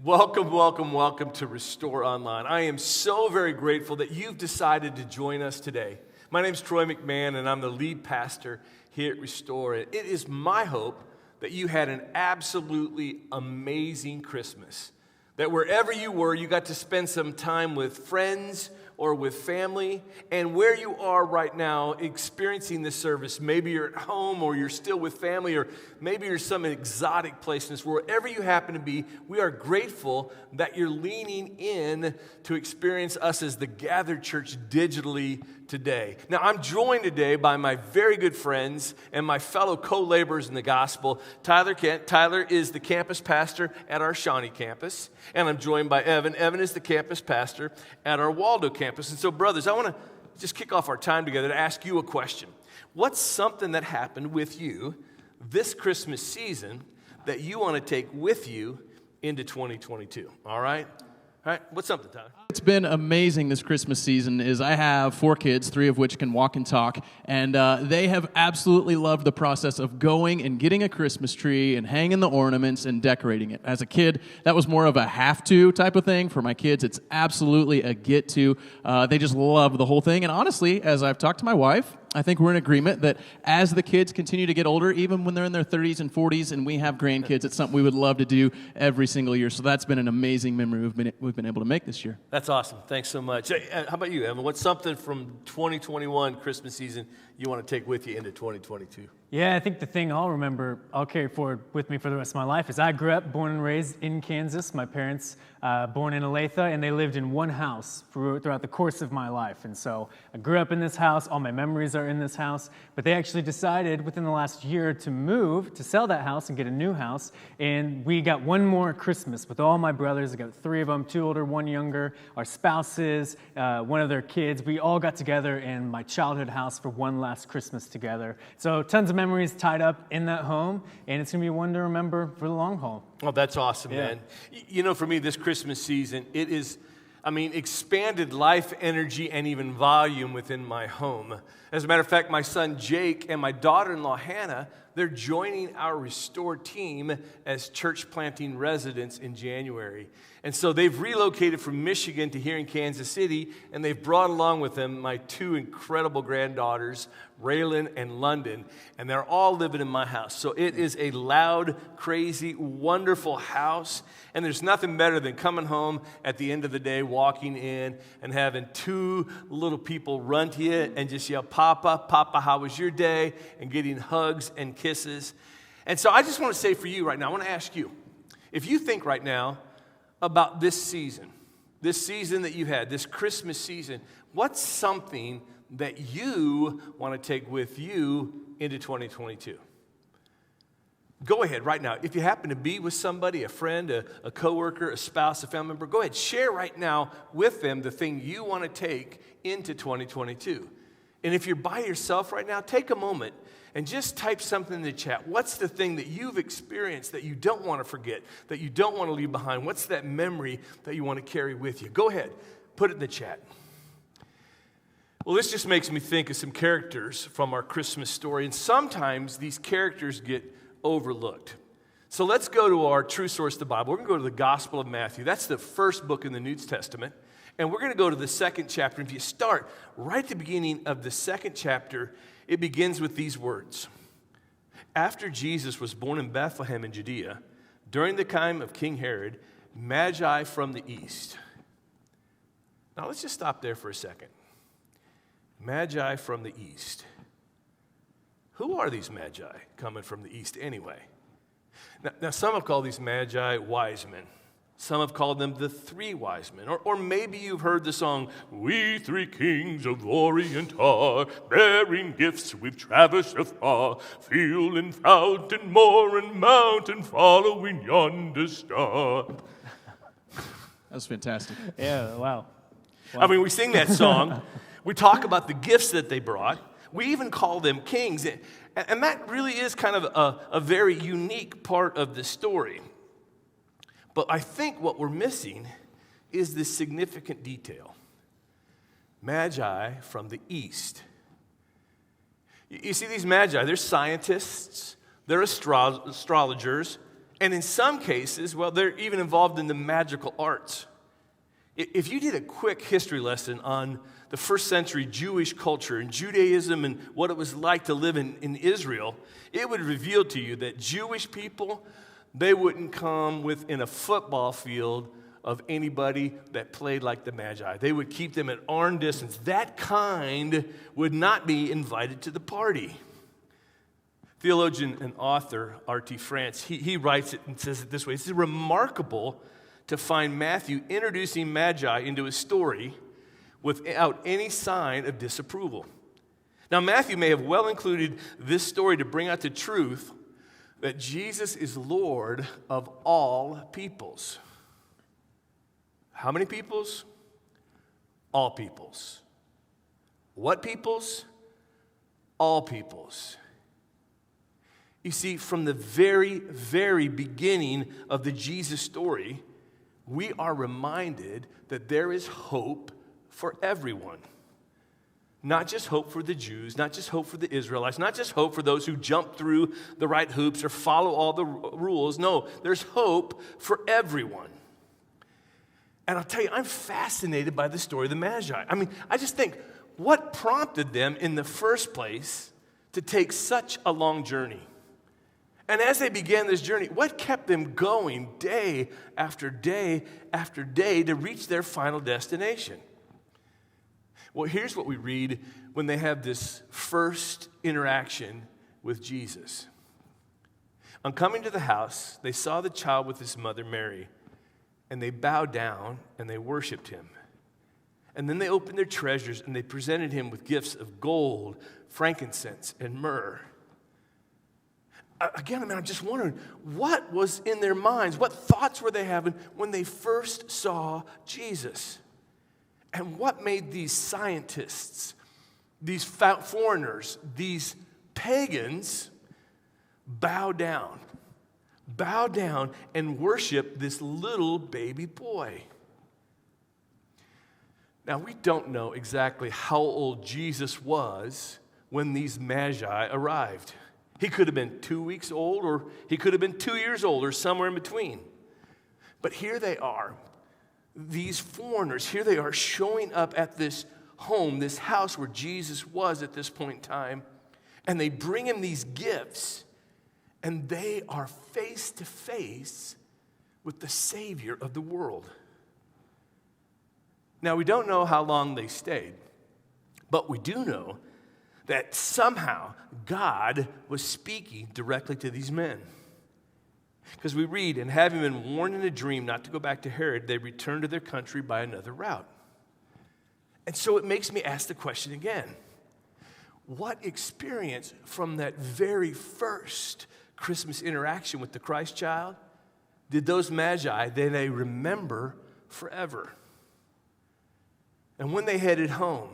Welcome, welcome, welcome to Restore Online. I am so very grateful that you've decided to join us today. My name is Troy McMahon, and I'm the lead pastor here at Restore. It is my hope that you had an absolutely amazing Christmas, that wherever you were, you got to spend some time with friends or with family, and where you are right now experiencing this service, maybe you're at home or you're still with family, or maybe you're some exotic place in this world. Wherever you happen to be, we are grateful that you're leaning in to experience us as the gathered church digitally today. Now, I'm joined today by my very good friends and my fellow co-laborers in the gospel, Tyler Kent. Tyler is the campus pastor at our Shawnee campus, and I'm joined by Evan. Evan is the campus pastor at our Waldo campus. And so, brothers, I want to just kick off our time together to ask you a question. What's something that happened with you this Christmas season that you want to take with you into 2022? All right? All right, what's something, Tyler? It's been amazing this Christmas season. I have 4 kids, 3 of which can walk and talk, and they have absolutely loved the process of going and getting a Christmas tree and hanging the ornaments and decorating it. As a kid, that was more of a have-to type of thing. For my kids, it's absolutely a get-to. They just love the whole thing, and honestly, as I've talked to my wife, I think we're in agreement that as the kids continue to get older, even when they're in their 30s and 40s and we have grandkids, it's something we would love to do every single year. So that's been an amazing memory we've been able to make this year. That's awesome. Thanks so much. Hey, how about you, Evan? What's something from 2021 Christmas season you want to take with you into 2022? Yeah, I think the thing I'll carry forward with me for the rest of my life is I grew up, born and raised in Kansas. My parents born in Olathe, and they lived in one house throughout the course of my life. And so I grew up in this house. All my memories are in this house. But they actually decided within the last year to move, to sell that house and get a new house. And we got one more Christmas with all my brothers. I got 3 of them, 2 older, 1 younger, our spouses, one of their kids. We all got together in my childhood house for one last Christmas together. So tons of memories tied up in that home, and it's going to be one to remember for the long haul. Oh, that's awesome, man. You know, for me, this Christmas season, it is, expanded life energy and even volume within my home. As a matter of fact, my son Jake and my daughter-in-law Hannah, they're joining our Restore team as church planting residents in January. And so they've relocated from Michigan to here in Kansas City, and they've brought along with them my 2 incredible granddaughters, Raylan and London, and they're all living in my house. So it is a loud, crazy, wonderful house, and there's nothing better than coming home at the end of the day, walking in, and having 2 little people run to you and just yell, "Papa, Papa, how was your day?" and getting hugs and kisses. And so I just want to say for you right now, I want to ask you, if you think right now about this season that you had, this Christmas season, what's something that you want to take with you into 2022? Go ahead right now. If you happen to be with somebody, a friend, a coworker, a spouse, a family member, go ahead, share right now with them the thing you want to take into 2022. And if you're by yourself right now, take a moment and just type something in the chat. What's the thing that you've experienced that you don't want to forget, that you don't want to leave behind? What's that memory that you want to carry with you? Go ahead, put it in the chat. Well, this just makes me think of some characters from our Christmas story, and sometimes these characters get overlooked. So let's go to our true source, the Bible. We're going to go to the Gospel of Matthew. That's the first book in the New Testament. And we're going to go to the 2nd chapter. If you start right at the beginning of the 2nd chapter, it begins with these words. After Jesus was born in Bethlehem in Judea, during the time of King Herod, Magi from the east. Now let's just stop there for a second. Magi from the east. Who are these Magi coming from the east anyway? Now some have called these Magi wise men. Some have called them the 3 wise men. Or maybe you've heard the song, "We 3 kings of Orient are, bearing gifts we've traversed afar, field and fountain, moor and mountain, following yonder star." That's fantastic. Yeah, wow. We sing that song. We talk about the gifts that they brought. We even call them kings. And that really is kind of a very unique part of the story. But I think what we're missing is this significant detail. Magi from the east. You see, these Magi, they're scientists, they're astrologers, And in some cases, well, they're even involved in the magical arts. If you did a quick history lesson on the first century Jewish culture and Judaism and what it was like to live in Israel, it would reveal to you that Jewish people, they wouldn't come within a football field of anybody that played like the Magi. They would keep them at arm distance. That kind would not be invited to the party. Theologian and author R.T. France, he writes it and says it this way. It's remarkable to find Matthew introducing Magi into his story without any sign of disapproval. Now, Matthew may have well included this story to bring out the truth that Jesus is Lord of all peoples. How many peoples? All peoples. What peoples? All peoples. You see, from the very, very beginning of the Jesus story, we are reminded that there is hope for everyone. Not just hope for the Jews, not just hope for the Israelites, not just hope for those who jump through the right hoops or follow all the rules. No, there's hope for everyone. And I'll tell you, I'm fascinated by the story of the Magi. I mean, I just think, what prompted them in the first place to take such a long journey? And as they began this journey, what kept them going day after day after day to reach their final destination? Well, here's what we read when they have this first interaction with Jesus. On coming to the house, they saw the child with his mother Mary, and they bowed down and they worshiped him. And then they opened their treasures and they presented him with gifts of gold, frankincense, and myrrh. Again, I'm just wondering, what was in their minds? What thoughts were they having when they first saw Jesus? And what made these scientists, these foreigners, these pagans bow down and worship this little baby boy? Now, we don't know exactly how old Jesus was when these Magi arrived. He could have been 2 weeks old, or he could have been 2 years old, or somewhere in between. But here they are, these foreigners, here they are showing up at this home, this house where Jesus was at this point in time, and they bring him these gifts, and they are face to face with the Savior of the world. Now, we don't know how long they stayed, but we do know that somehow God was speaking directly to these men. Because we read, and having been warned in a dream not to go back to Herod, they returned to their country by another route. And so it makes me ask the question again. What experience from that very first Christmas interaction with the Christ child did those Magi, they remember forever? And when they headed home,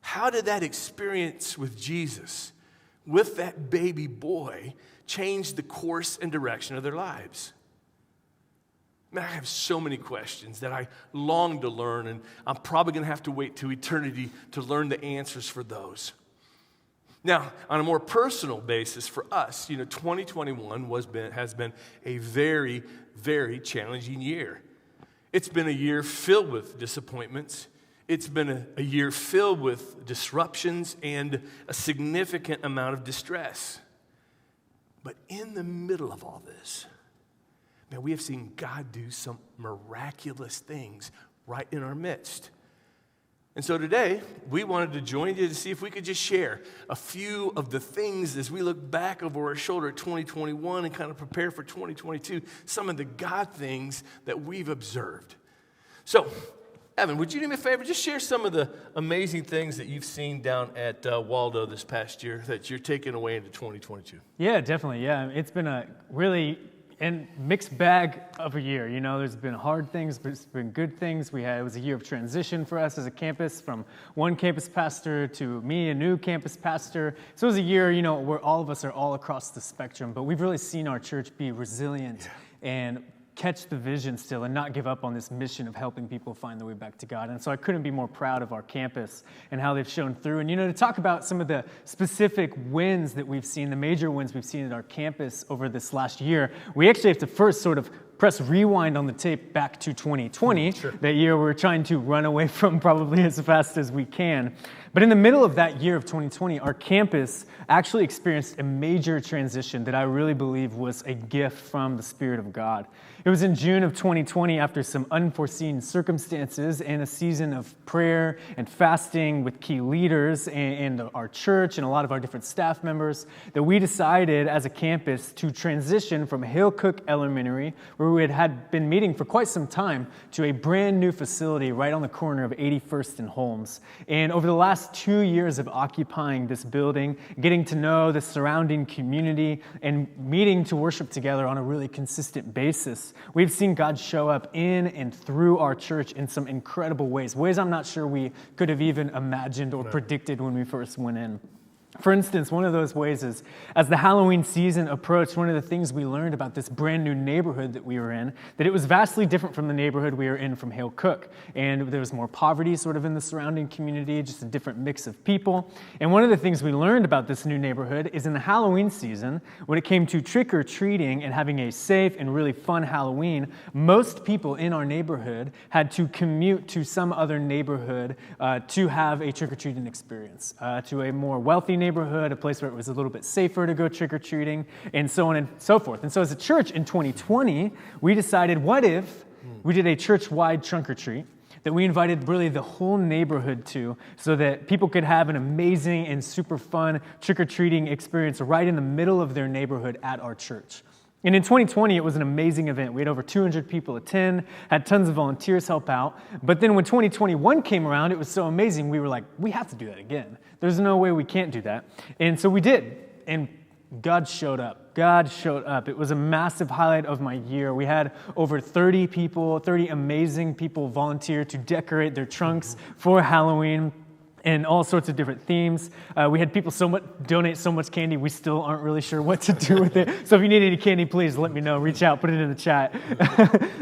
how did that experience with Jesus, with that baby boy, change the course and direction of their lives? Man, I have so many questions that I long to learn, and I'm probably going to have to wait to eternity to learn the answers for those. Now, on a more personal basis for us, 2021 has been a very, very challenging year. It's been a year filled with disappointments. It's been a year filled with disruptions and a significant amount of distress. But in the middle of all this, man, we have seen God do some miraculous things right in our midst. And so today, we wanted to join you to see if we could just share a few of the things as we look back over our shoulder at 2021 and kind of prepare for 2022, some of the God things that we've observed. So, Evan, would you do me a favor? Just share some of the amazing things that you've seen down at Waldo this past year that you're taking away into 2022. Yeah, definitely. Yeah, it's been a really mixed bag of a year. There's been hard things, but it's been good things. It was a year of transition for us as a campus, from one campus pastor to me, a new campus pastor. So it was a year, where all of us are all across the spectrum, but we've really seen our church be resilient and catch the vision still and not give up on this mission of helping people find their way back to God. And so I couldn't be more proud of our campus and how they've shown through. And, to talk about some of the specific wins that we've seen, the major wins we've seen at our campus over this last year, we actually have to first sort of press rewind on the tape back to 2020, that year we're trying to run away from probably as fast as we can. But in the middle of that year of 2020, our campus actually experienced a major transition that I really believe was a gift from the Spirit of God. It was in June of 2020, after some unforeseen circumstances and a season of prayer and fasting with key leaders and our church and a lot of our different staff members, that we decided as a campus to transition from Hale Cook Elementary, where we had been meeting for quite some time, to a brand new facility right on the corner of 81st and Holmes. And over the last 2 years of occupying this building, getting to know the surrounding community, and meeting to worship together on a really consistent basis, we've seen God show up in and through our church in some incredible ways I'm not sure we could have even imagined or predicted when we first went in. For instance, one of those ways is, as the Halloween season approached, one of the things we learned about this brand new neighborhood that we were in, that it was vastly different from the neighborhood we were in from Hale Cook. And there was more poverty sort of in the surrounding community, just a different mix of people. And one of the things we learned about this new neighborhood is in the Halloween season, when it came to trick-or-treating and having a safe and really fun Halloween, most people in our neighborhood had to commute to some other neighborhood to have a trick-or-treating experience, to a more wealthy neighborhood, a place where it was a little bit safer to go trick-or-treating, and so on and so forth. And so as a church in 2020, we decided, what if we did a church-wide trunk-or-treat that we invited really the whole neighborhood to, so that people could have an amazing and super fun trick-or-treating experience right in the middle of their neighborhood at our church. And in 2020, it was an amazing event. We had over 200 people attend, had tons of volunteers help out. But then when 2021 came around, it was so amazing, we were like, we have to do that again. There's no way we can't do that. And so we did. And God showed up. God showed up. It was a massive highlight of my year. We had over 30 amazing people volunteer to decorate their trunks for Halloween, and all sorts of different themes. We had people donate so much candy, we still aren't really sure what to do with it. So if you need any candy, please let me know. Reach out, put it in the chat.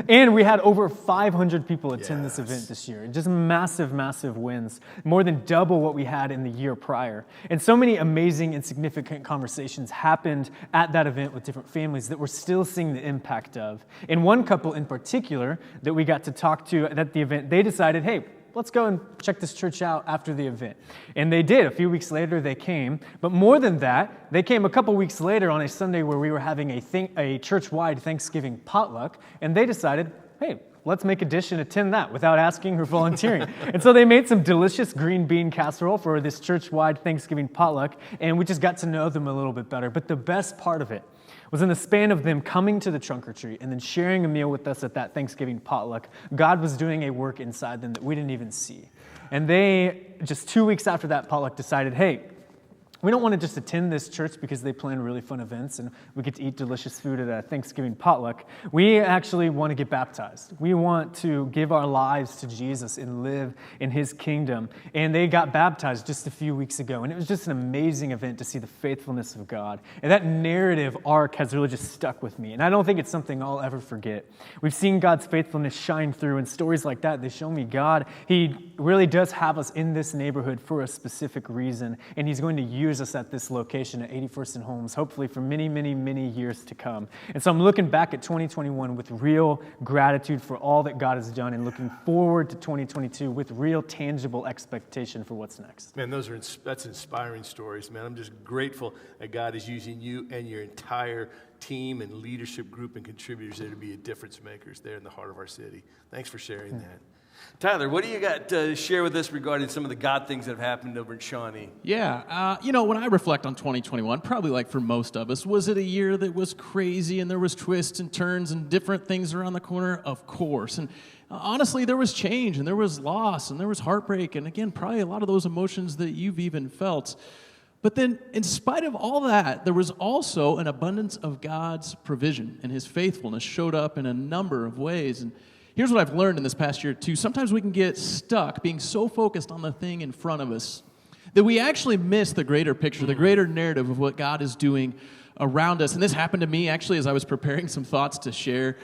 And we had over 500 people attend this event this year. Just massive, massive wins. More than double what we had in the year prior. And so many amazing and significant conversations happened at that event with different families that we're still seeing the impact of. And one couple in particular that we got to talk to at the event, they decided, hey, let's go and check this church out after the event. And they did. A few weeks later, they came. But more than that, they came a couple weeks later on a Sunday where we were having a church-wide Thanksgiving potluck, and they decided, hey, let's make a dish and attend that without asking or volunteering. And so they made some delicious green bean casserole for this church-wide Thanksgiving potluck, and we just got to know them a little bit better. But the best part of it was in the span of them coming to the trunk or treat and then sharing a meal with us at that Thanksgiving potluck, God was doing a work inside them that we didn't even see. And they, just 2 weeks after that potluck, decided, hey, we don't want to just attend this church because they plan really fun events and we get to eat delicious food at a Thanksgiving potluck. We actually want to get baptized. We want to give our lives to Jesus and live in his kingdom. And they got baptized just a few weeks ago. And it was just an amazing event to see the faithfulness of God. And that narrative arc has really just stuck with me. And I don't think it's something I'll ever forget. We've seen God's faithfulness shine through, and stories like that, they show me God, he really does have us in this neighborhood for a specific reason. And he's going to use us at this location at 81st and Holmes, hopefully for many, many, many years to come. And so I'm looking back at 2021 with real gratitude for all that God has done, and looking forward to 2022 with real tangible expectation for what's next. Man, that's inspiring stories, man. I'm just grateful that God is using you and your entire team and leadership group and contributors there to be a difference makers there in the heart of our city. Thanks for sharing that. Tyler, what do you got to share with us regarding some of the God things that have happened over in Shawnee? Yeah, when I reflect on 2021, probably like for most of us, was it a year that was crazy and there was twists and turns and different things around the corner? Of course. And honestly, there was change and there was loss and there was heartbreak. And again, probably a lot of those emotions that you've even felt. But then, in spite of all that, there was also an abundance of God's provision, and his faithfulness showed up in a number of ways. And here's what I've learned in this past year, too. Sometimes we can get stuck being so focused on the thing in front of us that we actually miss the greater picture, the greater narrative of what God is doing around us. And this happened to me actually as I was preparing some thoughts to share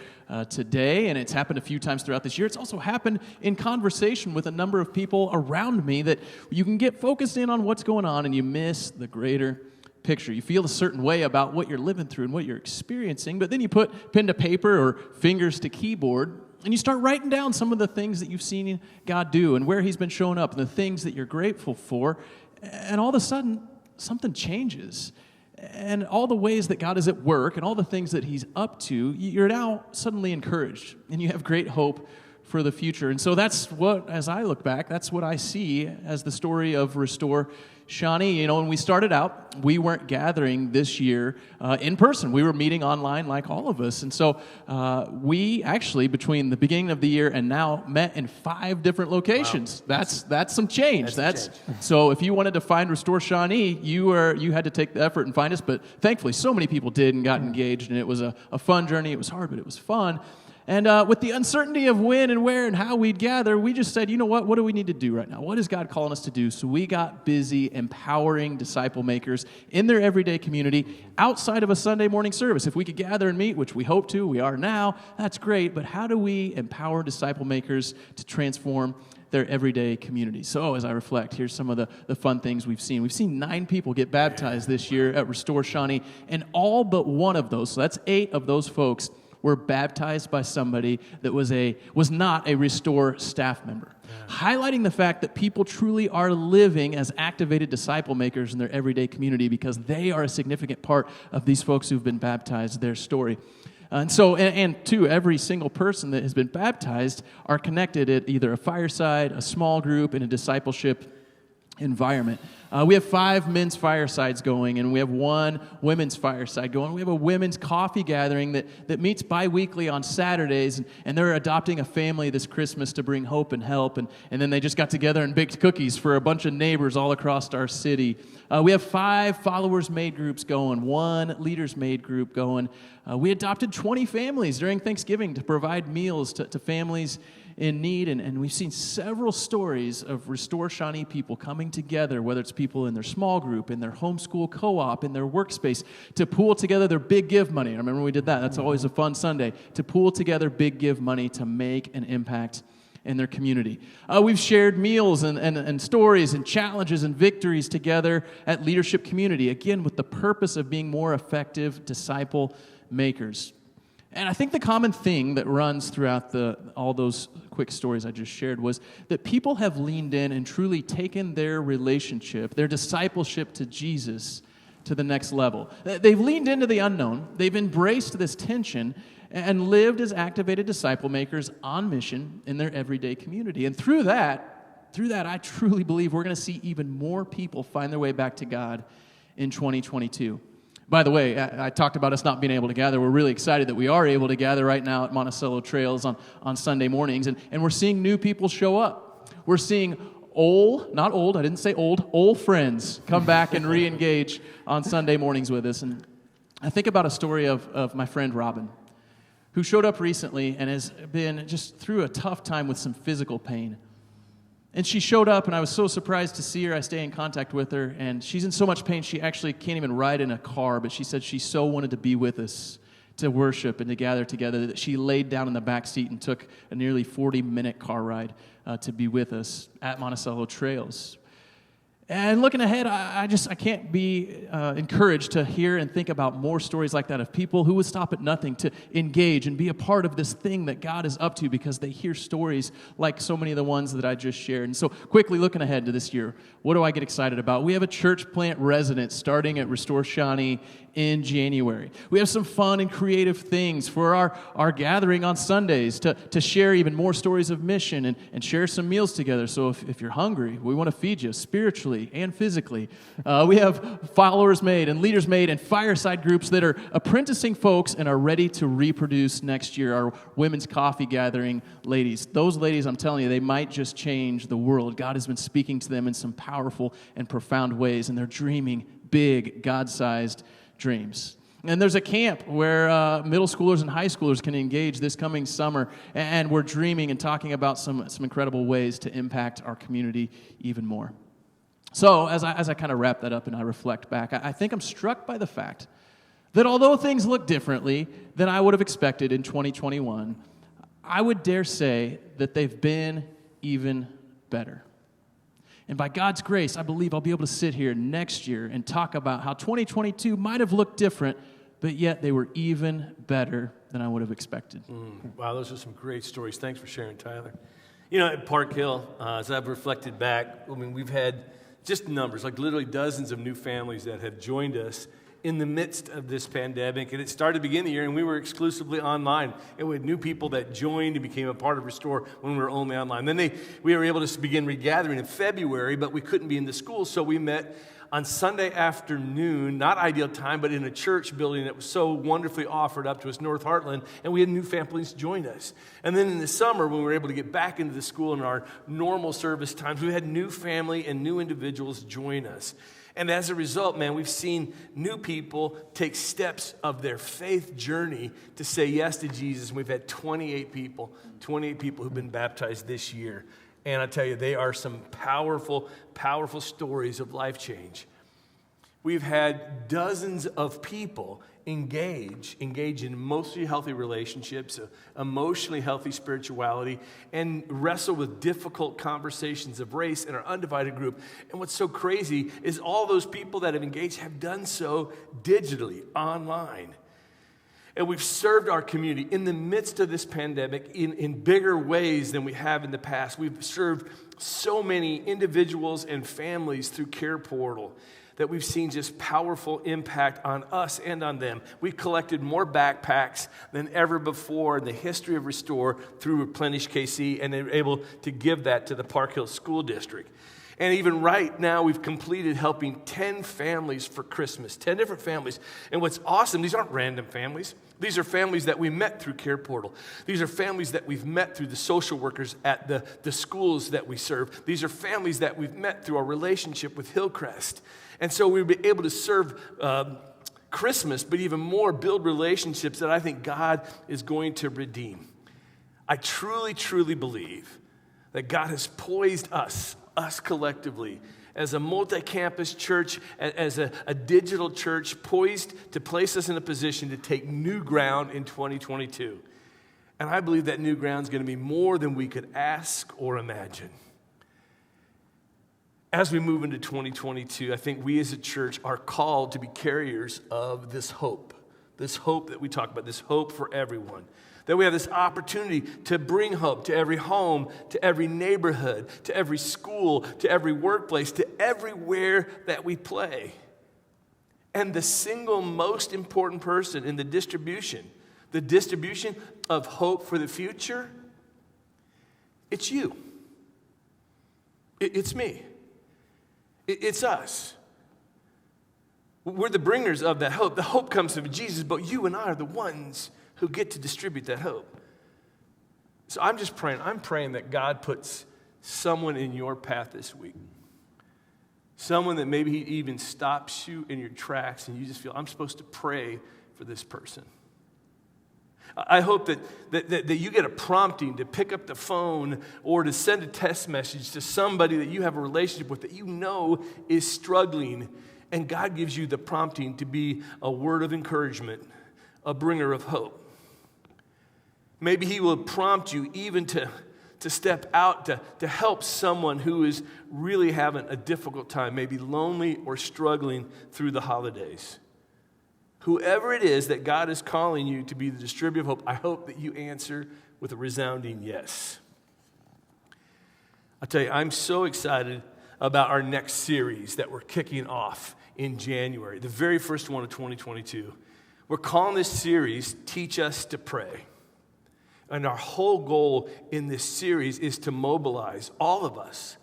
today, and it's happened a few times throughout this year. It's also happened in conversation with a number of people around me that you can get focused in on what's going on and you miss the greater picture. You feel a certain way about what you're living through and what you're experiencing, but then you put pen to paper or fingers to keyboard and you start writing down some of the things that you've seen God do and where He's been showing up and the things that you're grateful for, and all of a sudden something changes. And all the ways that God is at work and all the things that He's up to, you're now suddenly encouraged and you have great hope for the future. And so that's what, as I look back, that's what I see as the story of Restore Shawnee. You know, when we started out, we weren't gathering this year in person. We were meeting online like all of us. And so we actually, between the beginning of the year and now, met in 5 different locations. Wow. That's some change. That's so if you wanted to find Restore Shawnee, you had to take the effort and find us. But thankfully, so many people did and got engaged, and it was a fun journey. It was hard, but it was fun. And with the uncertainty of when and where and how we'd gather, we just said, you know what do we need to do right now? What is God calling us to do? So we got busy empowering disciple makers in their everyday community outside of a Sunday morning service. If we could gather and meet, which we hope to, we are now, that's great. But how do we empower disciple makers to transform their everyday community? So as I reflect, here's some of the fun things we've seen. We've seen 9 people get baptized this year at Restore Shawnee, and all but one of those, so that's 8 of those folks, were baptized by somebody that was not a Restore staff member. Yeah. Highlighting the fact that people truly are living as activated disciple makers in their everyday community because they are a significant part of these folks who've been baptized, their story. And so, and two, every single person that has been baptized are connected at either a fireside, a small group, in a discipleship environment. We have 5 men's firesides going, and we have 1 women's fireside going. We have a women's coffee gathering that meets bi-weekly on Saturdays, and they're adopting a family this Christmas to bring hope and help, and then they just got together and baked cookies for a bunch of neighbors all across our city. We have 5 followers made groups going, 1 leaders made group going. We adopted 20 families during Thanksgiving to provide meals to families in need, and we've seen several stories of Restore Shawnee people coming together, whether it's people in their small group, in their homeschool co-op, in their workspace, to pool together their big give money. I remember we did that. That's always a fun Sunday, to pool together big give money to make an impact in their community. We've shared meals and stories and challenges and victories together at Leadership Community, again with the purpose of being more effective disciple makers. And I think the common thing that runs throughout all those quick stories I just shared was that people have leaned in and truly taken their relationship, their discipleship to Jesus to the next level. They've leaned into the unknown. They've embraced this tension and lived as activated disciple makers on mission in their everyday community. And through that, I truly believe we're going to see even more people find their way back to God in 2022. By the way, I talked about us not being able to gather. We're really excited that we are able to gather right now at Monticello Trails on Sunday mornings, and we're seeing new people show up. We're seeing old friends come back and re-engage on Sunday mornings with us. And I think about a story of my friend Robin, who showed up recently and has been just through a tough time with some physical pain. And she showed up, and I was so surprised to see her. I stay in contact with her, and she's in so much pain she actually can't even ride in a car, but she said she so wanted to be with us to worship and to gather together that she laid down in the back seat and took a nearly 40-minute car ride to be with us at Monticello Trails. And looking ahead, I can't be encouraged to hear and think about more stories like that of people who would stop at nothing to engage and be a part of this thing that God is up to because they hear stories like so many of the ones that I just shared. And so quickly looking ahead to this year, what do I get excited about? We have a church plant residence starting at Restore Shawnee in January. We have some fun and creative things for our gathering on Sundays to share even more stories of mission and share some meals together. So if you're hungry, we want to feed you spiritually and physically. We have followers made and leaders made and fireside groups that are apprenticing folks and are ready to reproduce next year. Our women's coffee gathering ladies. Those ladies, I'm telling you, they might just change the world. God has been speaking to them in some powerful and profound ways, and they're dreaming big, God-sized dreams. And there's a camp where middle schoolers and high schoolers can engage this coming summer, and we're dreaming and talking about some incredible ways to impact our community even more. So as I kind of wrap that up and I reflect back, I think I'm struck by the fact that although things look differently than I would have expected in 2021, I would dare say that they've been even better. And by God's grace, I believe I'll be able to sit here next year and talk about how 2022 might have looked different, but yet they were even better than I would have expected. Wow, those are some great stories. Thanks for sharing, Tyler. You know, at Park Hill, as I've reflected back, I mean, we've had just numbers, like literally dozens of new families that have joined us in the midst of this pandemic. And it started the beginning of the year, and we were exclusively online. And we had new people that joined and became a part of Restore when we were only online. Then we were able to begin regathering in February, but we couldn't be in the school, so we met on Sunday afternoon, not ideal time, but in a church building that was so wonderfully offered up to us, North Heartland, and we had new families join us. And then in the summer, when we were able to get back into the school in our normal service times, we had new family and new individuals join us. And as a result, man, we've seen new people take steps of their faith journey to say yes to Jesus. And we've had 28 people who've been baptized this year. And I tell you, they are some powerful, powerful stories of life change. We've had dozens of people engage in mostly healthy relationships, emotionally healthy spirituality, and wrestle with difficult conversations of race in our undivided group. And what's so crazy is all those people that have engaged have done so digitally, online. And we've served our community in the midst of this pandemic in bigger ways than we have in the past. We've served so many individuals and families through Care Portal that we've seen just powerful impact on us and on them. We've collected more backpacks than ever before in the history of Restore through Replenish KC, and they're able to give that to the Park Hill School District. And even right now, we've completed helping 10 families for Christmas, 10 different families. And what's awesome, these aren't random families. These are families that we met through Care Portal. These are families that we've met through the social workers at the schools that we serve. These are families that we've met through our relationship with Hillcrest. And so we'll be able to serve Christmas, but even more build relationships that I think God is going to redeem. I truly, truly believe that God has poised us collectively, as a multi-campus church, as a digital church, poised to place us in a position to take new ground in 2022. And I believe that new ground is going to be more than we could ask or imagine. As we move into 2022, I think we as a church are called to be carriers of this hope that we talk about, this hope for everyone. That we have this opportunity to bring hope to every home, to every neighborhood, to every school, to every workplace, to everywhere that we play. And the single most important person in the distribution of hope for the future, it's you. It's me. It's us. We're the bringers of that hope. The hope comes from Jesus, but you and I are the ones who get to distribute that hope. So I'm just praying. I'm praying that God puts someone in your path this week. Someone that maybe he even stops you in your tracks and you just feel, I'm supposed to pray for this person. I hope that you get a prompting to pick up the phone or to send a text message to somebody that you have a relationship with that you know is struggling, and God gives you the prompting to be a word of encouragement, a bringer of hope. Maybe he will prompt you even to step out to help someone who is really having a difficult time, maybe lonely or struggling through the holidays. Whoever it is that God is calling you to be the distributor of hope, I hope that you answer with a resounding yes. I'll tell you, I'm so excited about our next series that we're kicking off in January, the very first one of 2022. We're calling this series, Teach Us to Pray. And our whole goal in this series is to mobilize all of us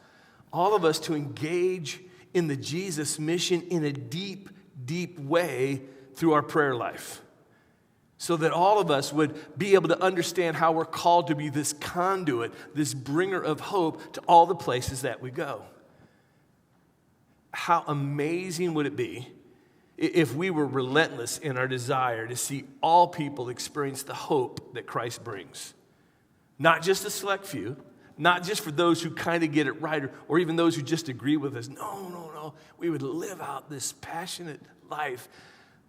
to engage in the Jesus mission in a deep, deep way through our prayer life, so that all of us would be able to understand how we're called to be this conduit, this bringer of hope to all the places that we go. How amazing would it be if we were relentless in our desire to see all people experience the hope that Christ brings? Not just a select few, not just for those who kind of get it right, or even those who just agree with us. No. We would live out this passionate life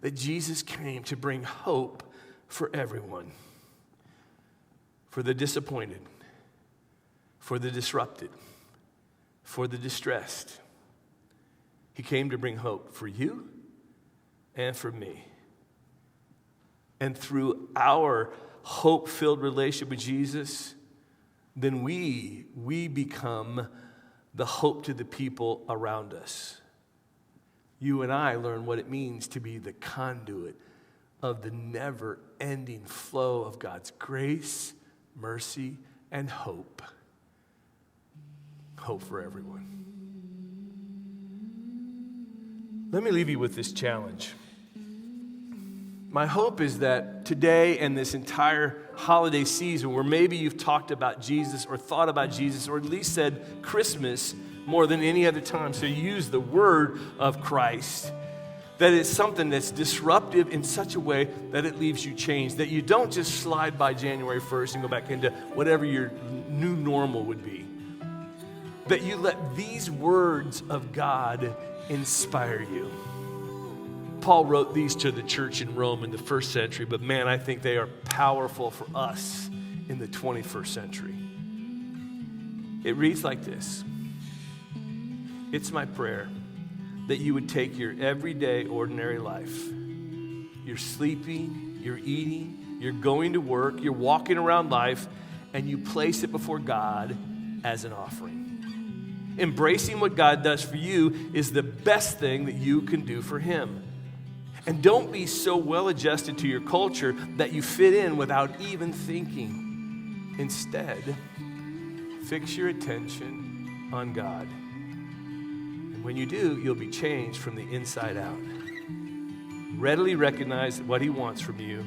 that Jesus came to bring hope for everyone, for the disappointed, for the disrupted, for the distressed. He came to bring hope for you and for me. And through our hope-filled relationship with Jesus, then we become the hope to the people around us. You and I learn what it means to be the conduit of the never-ending flow of God's grace, mercy, and hope. Hope for everyone. Let me leave you with this challenge. My hope is that today and this entire holiday season, where maybe you've talked about Jesus or thought about Jesus or at least said Christmas more than any other time, so you use the word of Christ, that it's something that's disruptive in such a way that it leaves you changed, that you don't just slide by January 1st and go back into whatever your new normal would be, that you let these words of God inspire you. Paul wrote these to the church in Rome in the first century, but man, I think they are powerful for us in the 21st century. It reads like this: it's my prayer that you would take your everyday, ordinary life. You're sleeping, you're eating, you're going to work, you're walking around life, and you place it before God as an offering. Embracing what God does for you is the best thing that you can do for Him. And don't be so well adjusted to your culture that you fit in without even thinking. Instead, fix your attention on God. And when you do, you'll be changed from the inside out. Readily recognize what He wants from you